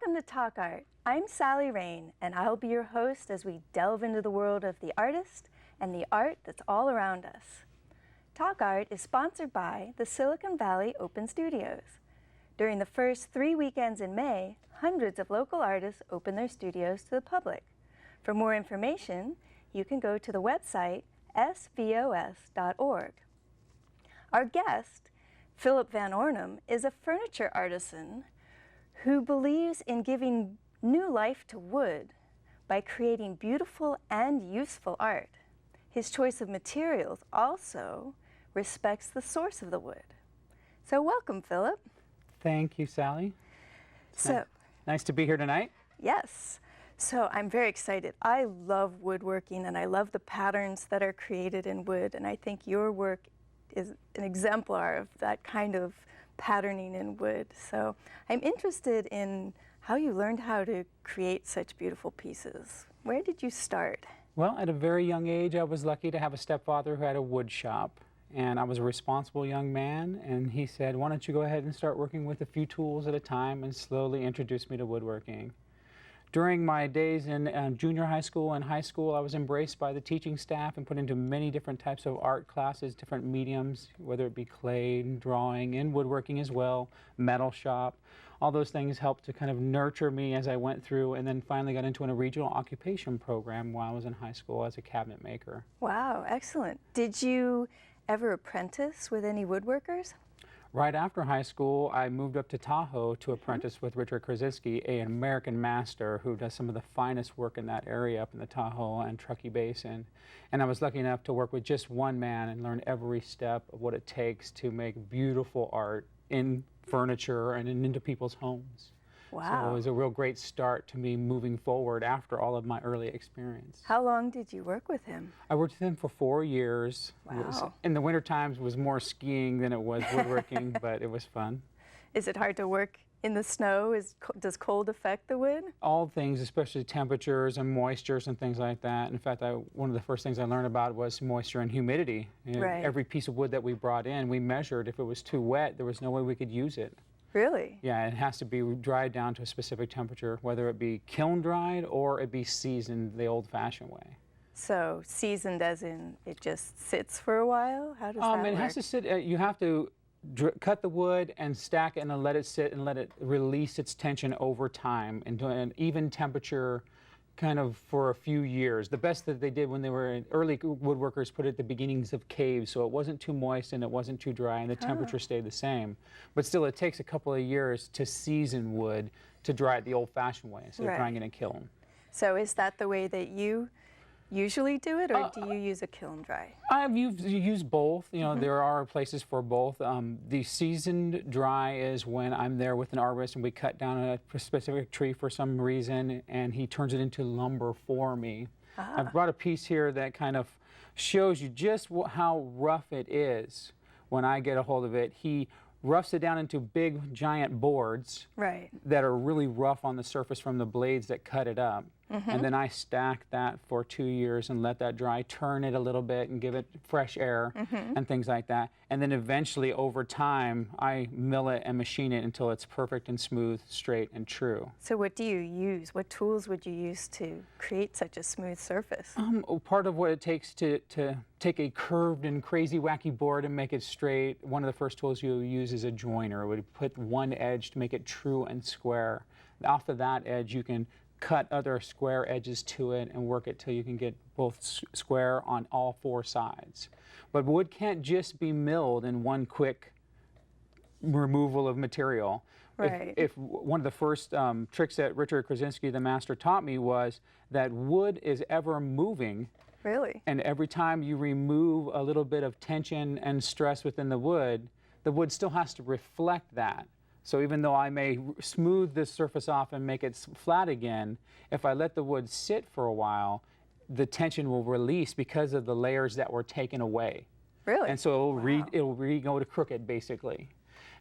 Welcome to Talk Art. I'm Sally Rain, and I'll be your host as we delve into the world of the artist and the art that's all around us. Talk Art is sponsored by the Silicon Valley Open Studios. During the first 3 weekends in May, hundreds of local artists open their studios to the public. For more information, you can go to the website svos.org. Our guest, Phillip Van Ornum, is a furniture artisan who believes in giving new life to wood by creating beautiful and useful art. His choice of materials also respects the source of the wood. So welcome, Phillip. Thank you, Sally. Nice to be here tonight. Yes. So I'm very excited. I love woodworking and I love the patterns that are created in wood, and I think your work is an exemplar of that kind of patterning in wood. So I'm interested in how you learned how to create such beautiful pieces. Where did you start? Well, at a very young age, I was lucky to have a stepfather who had a wood shop. And I was a responsible young man, and he said, why don't you go ahead and start working with a few tools at a time, and slowly introduced me to woodworking. During my days in junior high school and high school, I was embraced by the teaching staff and put into many different types of art classes, different mediums, whether it be clay, drawing, and woodworking as well, metal shop. All those things helped to kind of nurture me as I went through, and then finally got into a regional occupation program while I was in high school as a cabinet maker. Wow, excellent. Did you ever apprentice with any woodworkers? Right after high school, I moved up to Tahoe to apprentice with Richard Krasinski, an American master who does some of the finest work in that area up in the Tahoe and Truckee Basin. And I was lucky enough to work with just one man and learn every step of what it takes to make beautiful art in furniture and into people's homes. Wow. So it was a real great start to me moving forward after all of my early experience. How long did you work with him? I worked with him for 4 years. Wow. In the winter times was more skiing than it was woodworking, but it was fun. Is it hard to work in the snow? Does cold affect the wood? All things, especially temperatures and moistures and things like that. In fact, one of the first things I learned about was moisture and humidity. Right. Every piece of wood that we brought in, we measured. If it was too wet, there was no way we could use it. Really? Yeah, it has to be dried down to a specific temperature, whether it be kiln dried or it be seasoned the old-fashioned way. So seasoned as in it just sits for a while? How does that work? It has to sit, you have to cut the wood and stack it and then let it sit and let it release its tension over time into an even temperature kind of for a few years. The best that they did when they were early woodworkers put it at the beginnings of caves, so it wasn't too moist and it wasn't too dry and the temperature stayed the same. But still, it takes a couple of years to season wood to dry it the old-fashioned way instead of drying it in a kiln. So is that the way that you usually do it, or do you use a kiln dry? I've used both. You know, there are places for both. The seasoned dry is when I'm there with an arborist and we cut down a specific tree for some reason and he turns it into lumber for me. I've brought a piece here that kind of shows you just how rough it is when I get a hold of it. He roughs it down into big giant boards that are really rough on the surface from the blades that cut it up. And then I stack that for 2 years and let that dry, turn it a little bit and give it fresh air and things like that. And then eventually over time I mill it and machine it until it's perfect and smooth, straight and true. So what do you use? What tools would you use to create such a smooth surface? Part of what it takes to take a curved and crazy wacky board and make it straight, one of the first tools you use is a joiner. It would put one edge to make it true and square. Off of that edge you can cut other square edges to it and work it till you can get both square on all 4 sides. But wood can't just be milled in one quick removal of material. If one of the first tricks that Richard Krasinski, the master, taught me was that wood is ever moving. Really? And every time you remove a little bit of tension and stress within the wood still has to reflect that. So even though I may smooth this surface off and make it flat again, if I let the wood sit for a while, the tension will release because of the layers that were taken away. Really? And so it'll go to crooked, basically.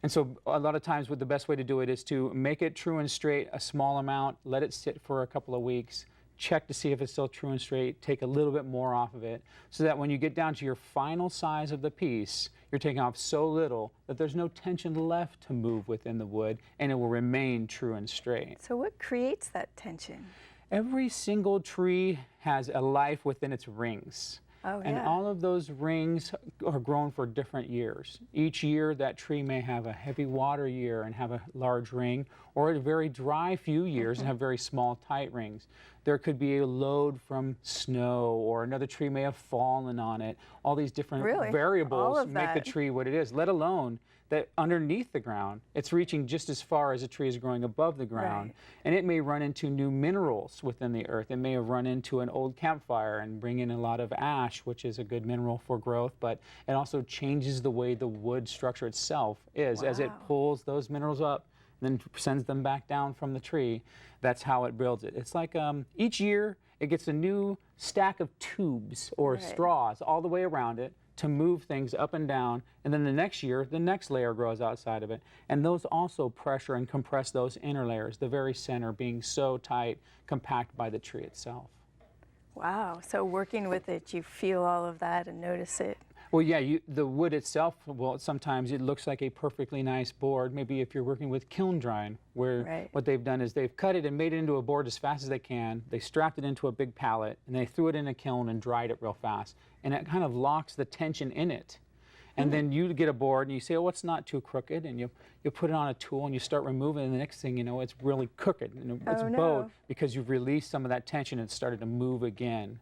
And so a lot of times the best way to do it is to make it true and straight a small amount, let it sit for a couple of weeks, check to see if it's still true and straight, take a little bit more off of it, so that when you get down to your final size of the piece, you're taking off so little that there's no tension left to move within the wood, and it will remain true and straight. So what creates that tension? Every single tree has a life within its rings. Oh, and yeah. all of those rings are grown for different years. Each year, that tree may have a heavy water year and have a large ring, or a very dry few years and have very small, tight rings. There could be a load from snow, or another tree may have fallen on it. All these different variables make the tree what it is, let alone that underneath the ground, it's reaching just as far as a tree is growing above the ground. And it may run into new minerals within the earth. It may have run into an old campfire and bring in a lot of ash, which is a good mineral for growth, but it also changes the way the wood structure itself is as it pulls those minerals up and then sends them back down from the tree. That's how it builds it. It's like each year it gets a new stack of tubes or straws all the way around it to move things up and down, and then the next year, the next layer grows outside of it. And those also pressure and compress those inner layers, the very center being so tight, compact by the tree itself. Wow, so working with it, you feel all of that and notice it. Well, yeah, the wood itself, well, sometimes it looks like a perfectly nice board. Maybe if you're working with kiln drying, where what they've done is they've cut it and made it into a board as fast as they can. They strapped it into a big pallet, and they threw it in a kiln and dried it real fast. And it kind of locks the tension in it. And then you get a board and you say, oh, it's not too crooked, and you put it on a tool and you start removing it, and the next thing you know, it's really crooked. And it's bowed because you've released some of that tension and it started to move again.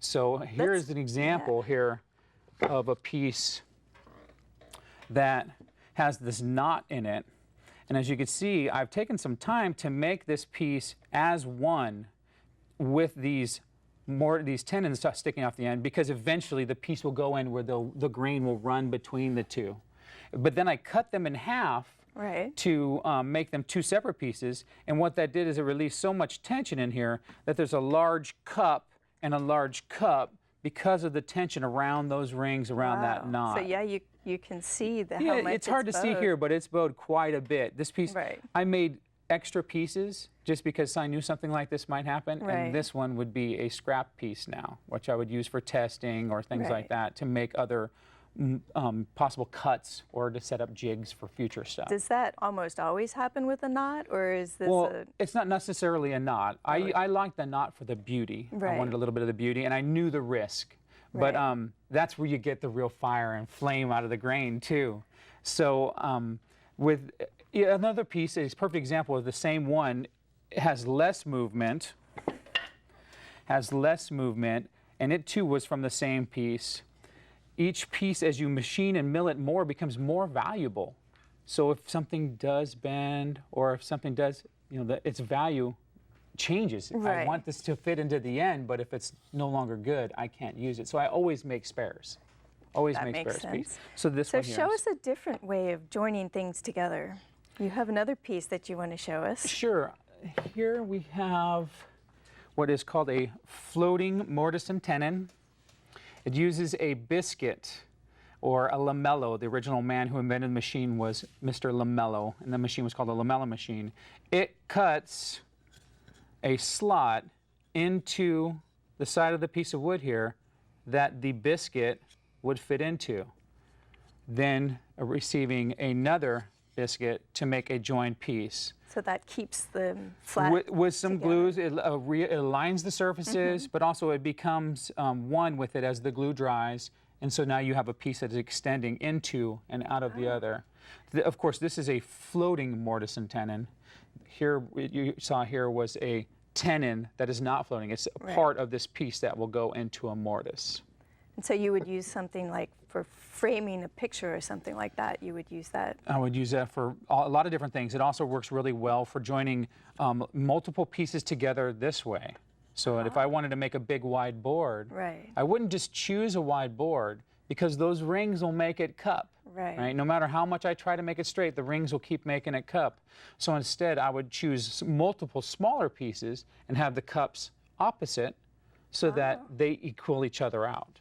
So here's an example here of a piece that has this knot in it. And as you can see, I've taken some time to make this piece as one with these tendons sticking off the end, because eventually the piece will go in where the grain will run between the two. But then I cut them in half to make them two separate pieces, and what that did is it released so much tension in here that there's a large cup and a large cup because of the tension around those rings around that knot. So yeah, you can see how much it's hard to see here, but it's bowed quite a bit. This piece, I made extra pieces just because I knew something like this might happen, and this one would be a scrap piece now, which I would use for testing or things like that to make other possible cuts or to set up jigs for future stuff. Does that almost always happen with a knot, or is this it's not necessarily a knot. I liked the knot for the beauty. I wanted a little bit of the beauty, and I knew the risk. But that's where you get the real fire and flame out of the grain, too. So with another piece, a perfect example of the same one, has less movement, and it, too, was from the same piece. Each piece, as you machine and mill it more, becomes more valuable. So if something does bend, or if something does, its value changes. I want this to fit into the end, but if it's no longer good, I can't use it. So I always make spares. Always make spares. Piece. So this one here. So show us a different way of joining things together. You have another piece that you want to show us. Sure. Here we have what is called a floating mortise and tenon. It uses a biscuit or a lamello. The original man who invented the machine was Mr. Lamello, and the machine was called a lamella machine. It cuts a slot into the side of the piece of wood here that the biscuit would fit into, then receiving another biscuit to make a joined piece. So that keeps them flat with some together. glues, it aligns the surfaces, but also it becomes one with it as the glue dries, and so now you have a piece that is extending into and out of the other. Of course, this is a floating mortise and tenon. Here, you saw here was a tenon that is not floating. It's a part of this piece that will go into a mortise. And so you would use something like for framing a picture or something like that, you would use that? I would use that for a lot of different things. It also works really well for joining multiple pieces together this way. So if I wanted to make a big wide board, I wouldn't just choose a wide board, because those rings will make it cup. No matter how much I try to make it straight, the rings will keep making it cup. So instead, I would choose multiple smaller pieces and have the cups opposite so that they equal each other out.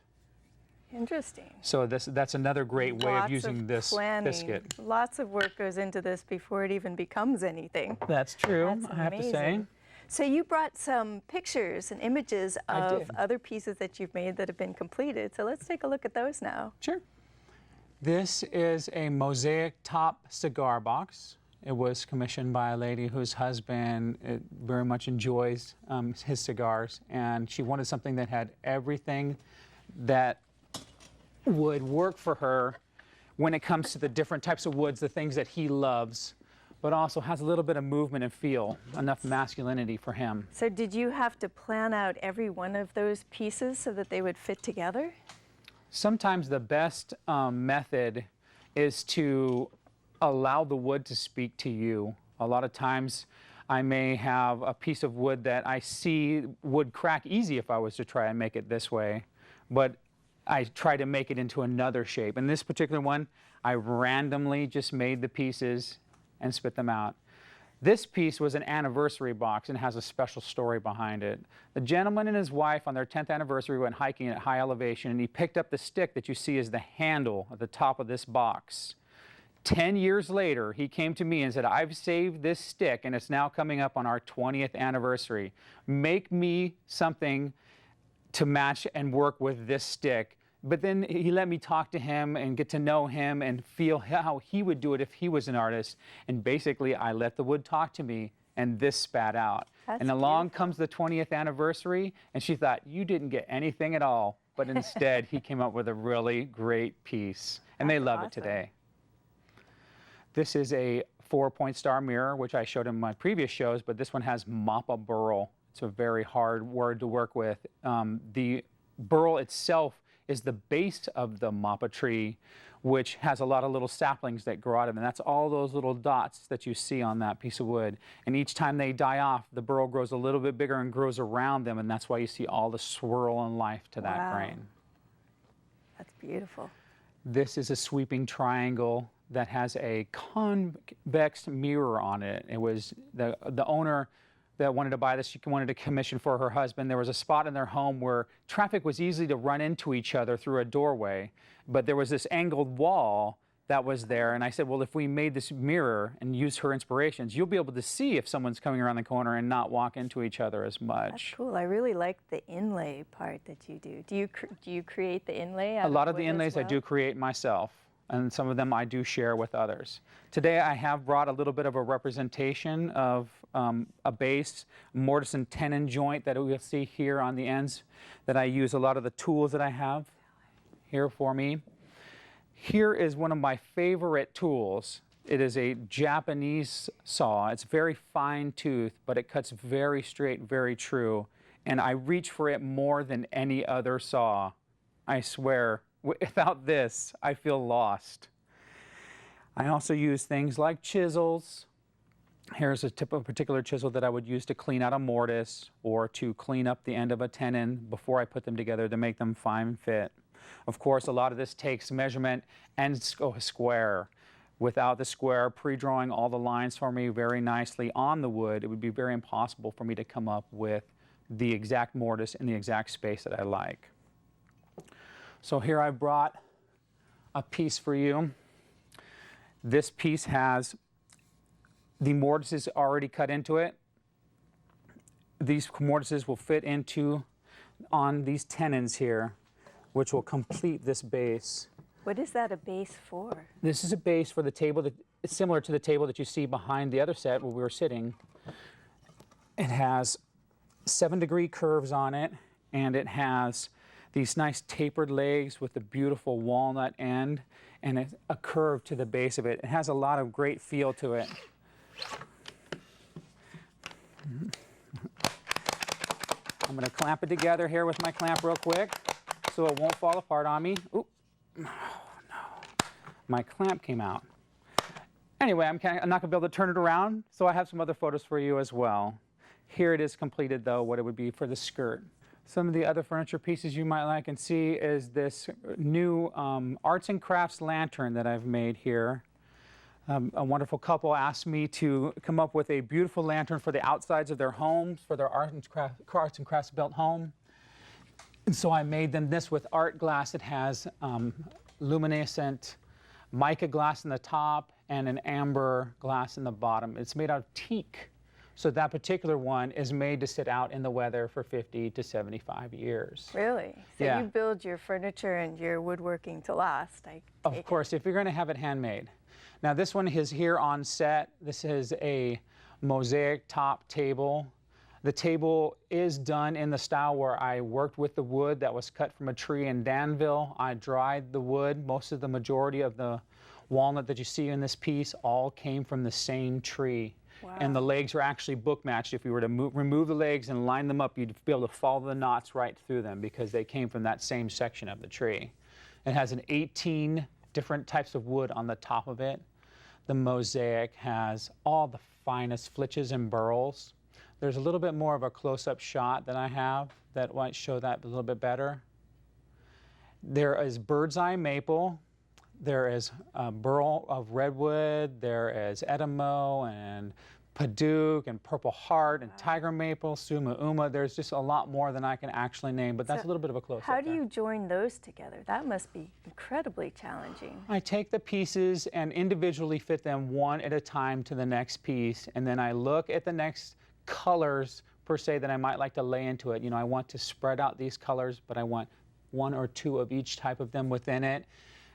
Interesting. So that's another great way of using this biscuit. Lots of work goes into this before it even becomes anything. That's true, That's I have to say. So you brought some pictures and images of did. other pieces that you've made that have been completed. So let's take a look at those now. Sure. This is a Mosaic top cigar box. It was commissioned by a lady whose husband very much enjoys his cigars, and she wanted something that had everything that would work for her when it comes to the different types of woods, the things that he loves, but also has a little bit of movement and feel, enough masculinity for him. So did you have to plan out every one of those pieces so that they would fit together? Sometimes the best method is to allow the wood to speak to you. A lot of times I may have a piece of wood that I see would crack easy if I was to try and make it this way, but I try to make it into another shape. In this particular one, I randomly just made the pieces and spit them out. This piece was an anniversary box and has a special story behind it. The gentleman and his wife on their 10th anniversary went hiking at high elevation, and he picked up the stick that you see as the handle at the top of this box. 10 years later, he came to me and said, "I've saved this stick and it's now coming up on our 20th anniversary. Make me something to match and work with this stick." But then he let me talk to him and get to know him and feel how he would do it if he was an artist. And basically, I let the wood talk to me, and this spat out. That's and along beautiful. comes the 20th anniversary, and she thought, "You didn't get anything at all." But instead, he came up with a really great piece, and they That's love it awesome. today. This is a 4-point star mirror, which I showed in my previous shows, but this one has mappa burl. It's a very hard word to work with. The burl itself is the base of the mappa tree, which has a lot of little saplings that grow out of it. And that's all those little dots that you see on that piece of wood. And each time they die off, the burl grows a little bit bigger and grows around them, and that's why you see all the swirl and life to that Wow. grain. That's beautiful. This is a sweeping triangle that has a convex mirror on it. It was the owner that wanted to buy this, she wanted to commission for her husband. There was a spot in their home where traffic was easy to run into each other through a doorway, but there was this angled wall that was there, and I said, well, if we made this mirror and use her inspirations, you'll be able to see if someone's coming around the corner and not walk into each other as That's much. cool. I really like the inlay part that you do. Do you create the inlay out A of lot of wood the as inlays I well? do create myself, and some of them I do share with others. Today I have brought a little bit of a representation of a base, mortise and tenon joint that we'll see here on the ends, that I use a lot of the tools that I have here for me. Here is one of my favorite tools. It is a Japanese saw. It's very fine tooth, but it cuts very straight, very true. And I reach for it more than any other saw. I swear, without this, I feel lost. I also use things like chisels. Here's a particular chisel that I would use to clean out a mortise or to clean up the end of a tenon before I put them together to make them fine fit. Of course, a lot of this takes measurement and a square. Without the square, pre-drawing all the lines for me very nicely on the wood, it would be very impossible for me to come up with the exact mortise in the exact space that I like. So here I brought a piece for you. This piece has the mortises already cut into it. These mortises will fit on these tenons here, which will complete this base. What is that a base for? This is a base for the table that is similar to the table that you see behind the other set where we were sitting. It has 7-degree curves on it, and it has these nice tapered legs with a beautiful walnut end and a curve to the base of it. It has a lot of great feel to it. I'm going to clamp it together here with my clamp real quick so it won't fall apart on me. Oop. Oh, no. My clamp came out. Anyway, I'm not going to be able to turn it around, so I have some other photos for you as well. Here it is completed, though, what it would be for the skirt. Some of the other furniture pieces you might like and see is this new arts and crafts lantern that I've made here. A wonderful couple asked me to come up with a beautiful lantern for the outsides of their homes, for their arts and crafts built home. And so I made them this with art glass. It has luminescent mica glass in the top and an amber glass in the bottom. It's made out of teak. So that particular one is made to sit out in the weather for 50 to 75 years. Really? So Yeah. you build your furniture and your woodworking to last, I Of take course, if you're going to have it handmade. Now this one is here on set. This is a Mosaic top table. The table is done in the style where I worked with the wood that was cut from a tree in Danville. I dried the wood. Most of the majority of the walnut that you see in this piece all came from the same tree. Wow. And the legs are actually book matched. If you were to remove the legs and line them up, you'd be able to follow the knots right through them because they came from that same section of the tree. It has 18 different types of wood on the top of it. The Mosaic has all the finest flitches and burls. There's a little bit more of a close-up shot that I have that might show that a little bit better. There is bird's eye maple. There is a burl of redwood. There is Edamo and Paduke and Purple Heart and Tiger Maple, Suma Uma. There's just a lot more than I can actually name, but that's a little bit of a close-up. How do you join those together? That must be incredibly challenging. I take the pieces and individually fit them one at a time to the next piece, and then I look at the next colors per se that I might like to lay into it. You know, I want to spread out these colors, but I want one or two of each type of them within it.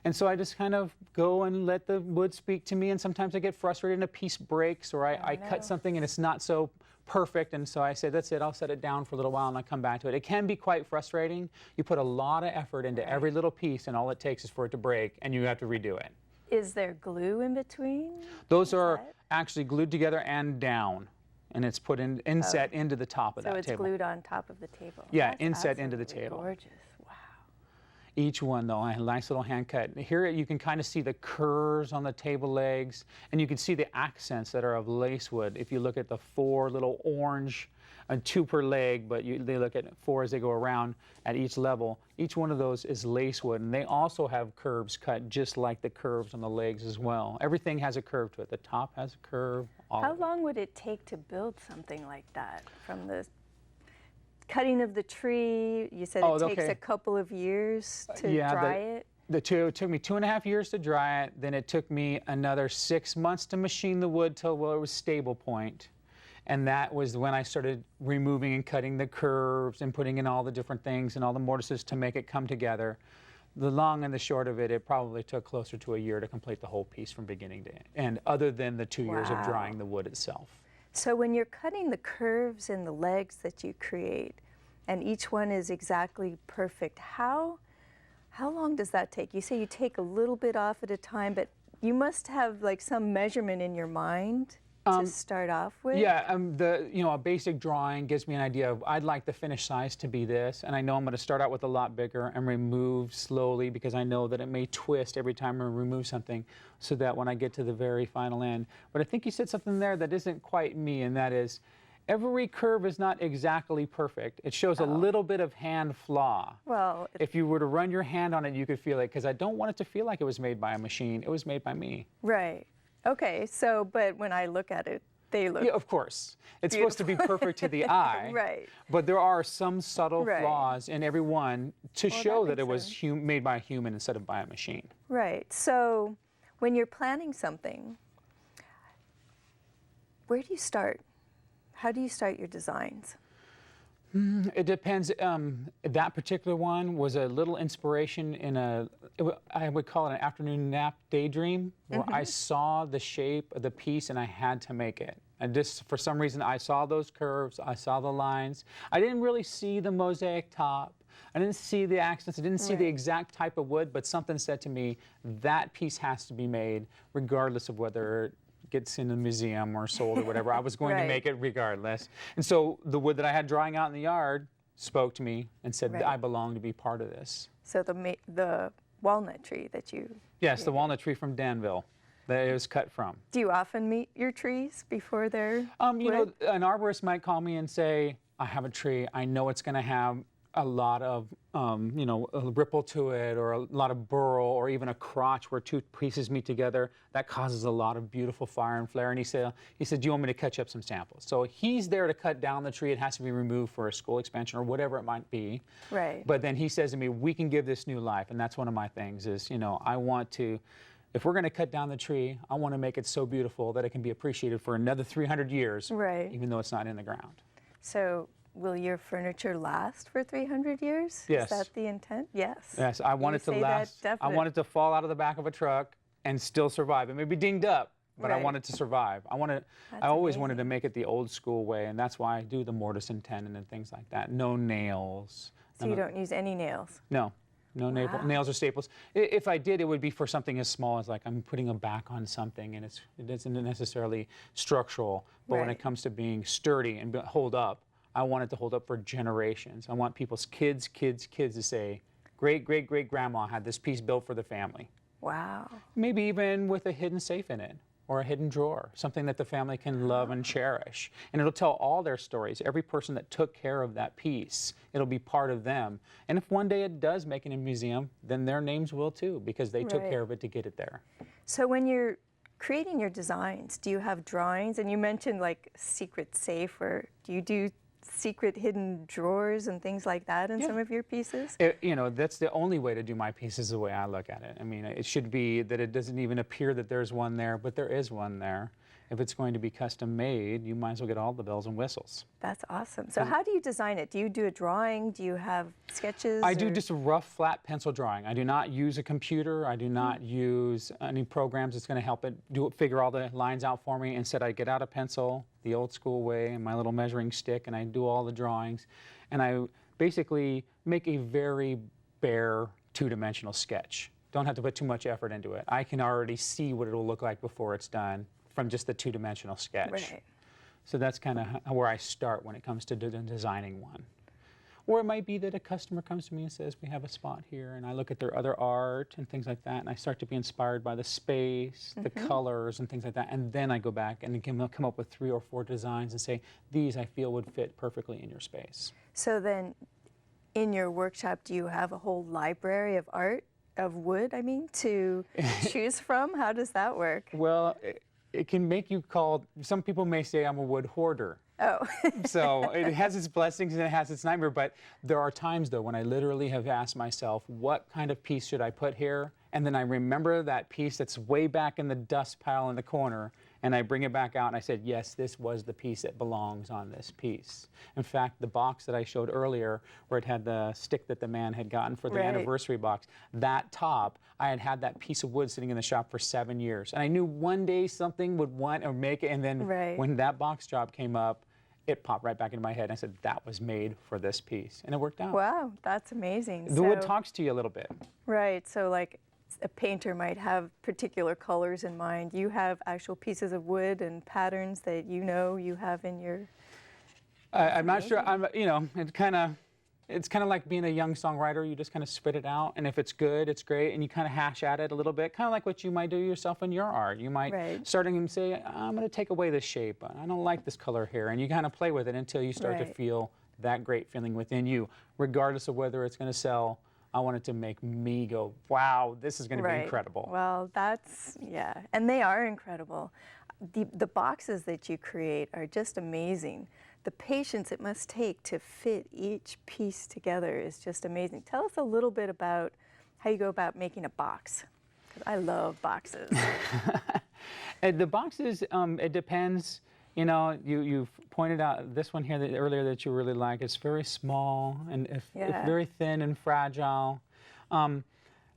And so I just kind of go and let the wood speak to me, and sometimes I get frustrated and a piece breaks, or I cut something and it's not so perfect, and so I say, that's it, I'll set it down for a little while and I come back to it. It can be quite frustrating. You put a lot of effort into every little piece, and all it takes is for it to break, and you have to redo it. Is there glue in between? Those are actually glued together and down, and it's put in inset into the top of that table. So it's glued on top of the table. Yeah, That's inset into the absolutely table. Gorgeous. Wow. Each one, though, a nice little hand cut. Here you can kind of see the curves on the table legs, and you can see the accents that are of lacewood. If you look at the 4 little orange, and 2 per leg, but they look at 4 as they go around at each level. Each one of those is lacewood, and they also have curves cut just like the curves on the legs as well. Everything has a curve to it. The top has a curve. How long would it take to build something like that? From the cutting of the tree, you said it takes a couple of years to dry it? It took me 2.5 years to dry it. Then it took me another 6 months to machine the wood till it was stable point. And that was when I started removing and cutting the curves and putting in all the different things and all the mortises to make it come together. The long and the short of it, it probably took closer to a year to complete the whole piece from beginning to end, other than the 2 years of drying the wood itself. So when you're cutting the curves in the legs that you create, and each one is exactly perfect, how long does that take? You say you take a little bit off at a time, but you must have like some measurement in your mind to start off with? Yeah, a basic drawing gives me an idea of I'd like the finished size to be this, and I know I'm going to start out with a lot bigger and remove slowly because I know that it may twist every time I remove something, so that when I get to the very final end. But I think you said something there that isn't quite me, and that is every curve is not exactly perfect. It shows a little bit of hand flaw. Well, if you were to run your hand on it, you could feel it, because I don't want it to feel like it was made by a machine. It was made by me. Right. Okay, so, but when I look at it, they look of course. It's supposed to be perfect to the eye. Right. But there are some subtle flaws in every one to show that it was made by a human instead of by a machine. Right. So when you're planning something, where do you start? How do you start your designs? It depends. That particular one was a little inspiration in I would call it an afternoon nap daydream, where I saw the shape of the piece and I had to make it. And just for some reason, I saw those curves, I saw the lines. I didn't really see the mosaic top. I didn't see the accents. I didn't see the exact type of wood, but something said to me, that piece has to be made regardless of whether it gets in a museum or sold or whatever. I was going to make it regardless. And so the wood that I had drying out in the yard spoke to me and said, I belong to be part of this. So the walnut tree that you... Yes, the walnut tree from Danville that it was cut from. Do you often meet your trees before they're you know, an arborist might call me and say, I have a tree, I know it's going to have a lot of, you know, a ripple to it, or a lot of burl, or even a crotch where 2 pieces meet together. That causes a lot of beautiful fire and flare. And he said, do you want me to cut you up some samples? So he's there to cut down the tree. It has to be removed for a school expansion or whatever it might be. Right. But then he says to me, we can give this new life. And that's one of my things is, you know, I want to if we're going to cut down the tree, I want to make it so beautiful that it can be appreciated for another 300 years, Right. even though it's not in the ground. So will your furniture last for 300 years? Yes. Is that the intent? Yes. Yes, I want You it to say that last. I definite. want it to fall out of the back of a truck and still survive. It may be dinged up, but I Right. want it to survive. I That's always wanted to amazing. make it the old school way, and that's why I do the mortise and tenon and things like that. No nails. So you don't use any nails? No, no Wow. nails or staples. If I did, it would be for something as small as like I'm putting a back on something, and it isn't necessarily structural. But when Right. it comes to being sturdy and hold up, I want it to hold up for generations. I want people's kids to say, great great great grandma had this piece built for the family. Wow. Maybe even with a hidden safe in it, or a hidden drawer, something that the family can love and cherish. And it'll tell all their stories. Every person that took care of that piece, it'll be part of them. And if one day it does make it in a museum, then their names will too, because they took Right. care of it to get it there. So when you're creating your designs, do you have drawings? And you mentioned like secret safe, or do you do secret hidden drawers and things like that in some of your pieces? You know, that's the only way to do my pieces the way I look at it. I mean, it should be that it doesn't even appear that there's one there, but there is one there. If it's going to be custom made, you might as well get all the bells and whistles. That's awesome. So how do you design it? Do you do a drawing? Do you have sketches? I do or- just a rough, flat pencil drawing. I do not use a computer. I do not use any programs that's going to help it figure all the lines out for me. Instead, I get out a pencil the old school way and my little measuring stick, and I do all the drawings. And I basically make a very bare two-dimensional sketch. Don't have to put too much effort into it. I can already see what it'll look like before it's done from just the two-dimensional sketch. Right. So that's kind of where I start when it comes to designing one. Or it might be that a customer comes to me and says, we have a spot here, and I look at their other art and things like that, and I start to be inspired by the space, the colors, and things like that, and then I go back and come up with 3 or 4 designs and say, these I feel would fit perfectly in your space. So then in your workshop, do you have a whole library of art, of wood, I mean, to choose from? How does that work? Well, it can make you call, some people may say I'm a wood hoarder. Oh. So it has its blessings and it has its nightmare, but there are times though when I literally have asked myself, what kind of piece should I put here? And then I remember that piece that's way back in the dust pile in the corner, and I bring it back out and I said, yes, this was the piece that belongs on this piece. In fact, the box that I showed earlier, where it had the stick that the man had gotten for the Right. anniversary box, that top, I had that piece of wood sitting in the shop for 7 years. And I knew one day something would want or make it, and then Right. when that box job came up, it popped right back into my head. And I said, that was made for this piece. And it worked out. Wow, that's amazing. The wood talks to you a little bit. Right, so like a painter might have particular colors in mind. You have actual pieces of wood and patterns that you know you have in your... I'm not sure. You know, it's kind of like being a young songwriter. You just kind of spit it out, and if it's good, it's great, and you kind of hash at it a little bit, kind of like what you might do yourself in your art. You might Right. starting and say, I'm going to take away this shape. I don't like this color here, and you kind of play with it until you start to Right. feel that great feeling within you, regardless of whether it's going to sell. I want it to make me go, wow, this is going to be Right. incredible. Well, that's, yeah, and they are incredible. The boxes that you create are just amazing. The patience it must take to fit each piece together is just amazing. Tell us a little bit about how you go about making a box, because I love boxes. And the boxes, it depends. You know, you've pointed out this one here earlier that you really like. It's very small and it's very thin and fragile.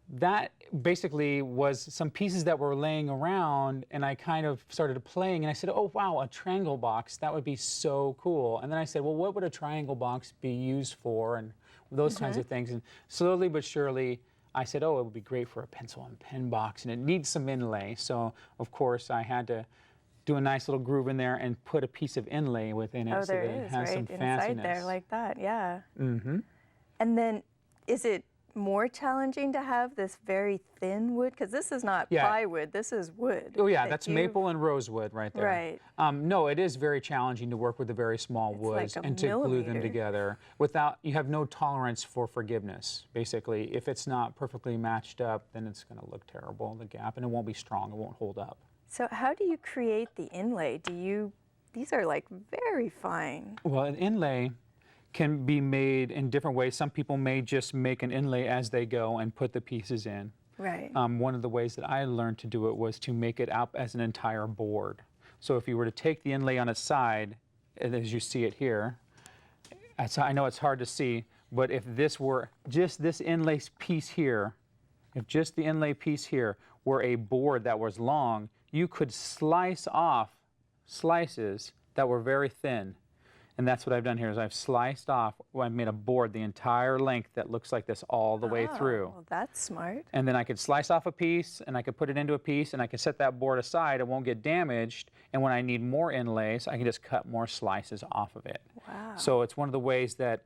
That basically was some pieces that were laying around, and I kind of started playing, and I said, oh, wow, a triangle box, that would be so cool. And then I said, well, what would a triangle box be used for, and those kinds of things. And slowly but surely, I said, oh, it would be great for a pencil and pen box, and it needs some inlay. So, of course, I had to do a nice little groove in there and put a piece of inlay within it Oh, so there that it is, has right some inside fanciness. there, like that, yeah. Mm-hmm. And then, is it more challenging to have this very thin wood? Because this is not plywood, this is wood. Oh yeah, that that's you've- maple and rosewood right there. Right. No, it is very challenging to work with the very small It's woods like a and to glue them millimeter. together without, you have no tolerance for forgiveness, basically. If it's not perfectly matched up, then it's going to look terrible, the gap, and it won't be strong, it won't hold up. So how do you create the inlay? These are like very fine. Well, an inlay can be made in different ways. Some people may just make an inlay as they go and put the pieces in. Right. One of the ways that I learned to do it was to make it up as an entire board. So if you were to take the inlay on its side, and as you see it here, I know it's hard to see, but if this were just this inlay piece here, if just the inlay piece here were a board that was long, you could slice off slices that were very thin. And that's what I've done here is I've sliced off, I've made a board the entire length that looks like this all the way through. Well, that's smart. And then I could slice off a piece, and I could put it into a piece, and I can set that board aside. It won't get damaged. And when I need more inlays, I can just cut more slices off of it. Wow. So it's one of the ways that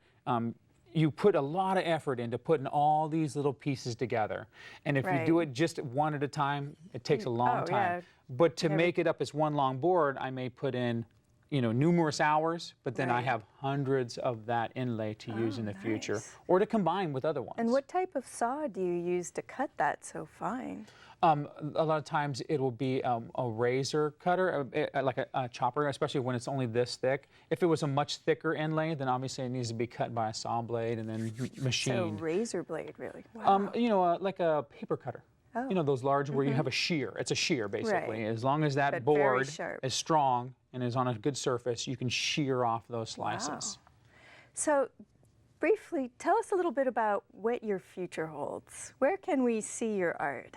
you put a lot of effort into putting all these little pieces together. And if you do it just one at a time, it takes a long time. But to make it up as one long board, I may put in numerous hours, but then I have hundreds of that inlay to use in the future, or to combine with other ones. And what type of saw do you use to cut that so fine? A lot of times it will be a razor cutter, like a chopper, especially when it's only this thick. If it was a much thicker inlay, then obviously it needs to be cut by a saw blade and then machined. So razor blade, really? Wow. Like a paper cutter. Oh. Those large where you have a shear. It's a shear, basically. Right. As long as that But board very sharp. is strong and is on a good surface, you can shear off those slices. Wow. So briefly, tell us a little bit about what your future holds. Where can we see your art?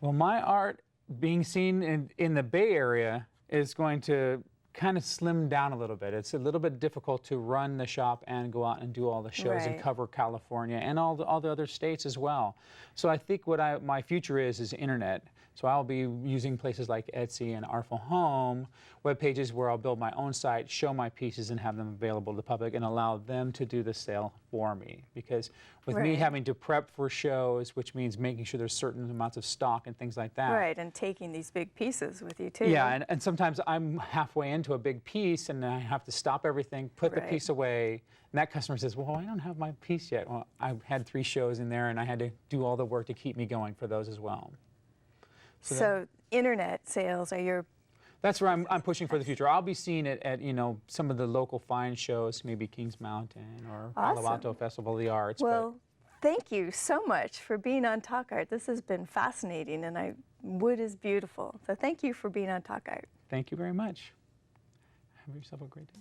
Well, my art being seen in the Bay Area is going to kind of slim down a little bit. It's a little bit difficult to run the shop and go out and do all the shows and cover California and all the other states as well. So I think what my future is internet. So I'll be using places like Etsy and Artful Home, web pages where I'll build my own site, show my pieces, and have them available to the public and allow them to do the sale for me. Because with me having to prep for shows, which means making sure there's certain amounts of stock and things like that. Right, and taking these big pieces with you too. Yeah, and sometimes I'm halfway into a big piece and I have to stop everything, put the piece away, and that customer says, well, I don't have my piece yet. Well, I had 3 shows in there and I had to do all the work to keep me going for those as well. So internet sales are your... That's where I'm pushing for the future. I'll be seeing it at some of the local fine shows, maybe Kings Mountain or Palo Alto Festival of the Arts. Well, thank you so much for being on Talk Art. This has been fascinating, and wood is beautiful. So thank you for being on Talk Art. Thank you very much. Have yourself a great day.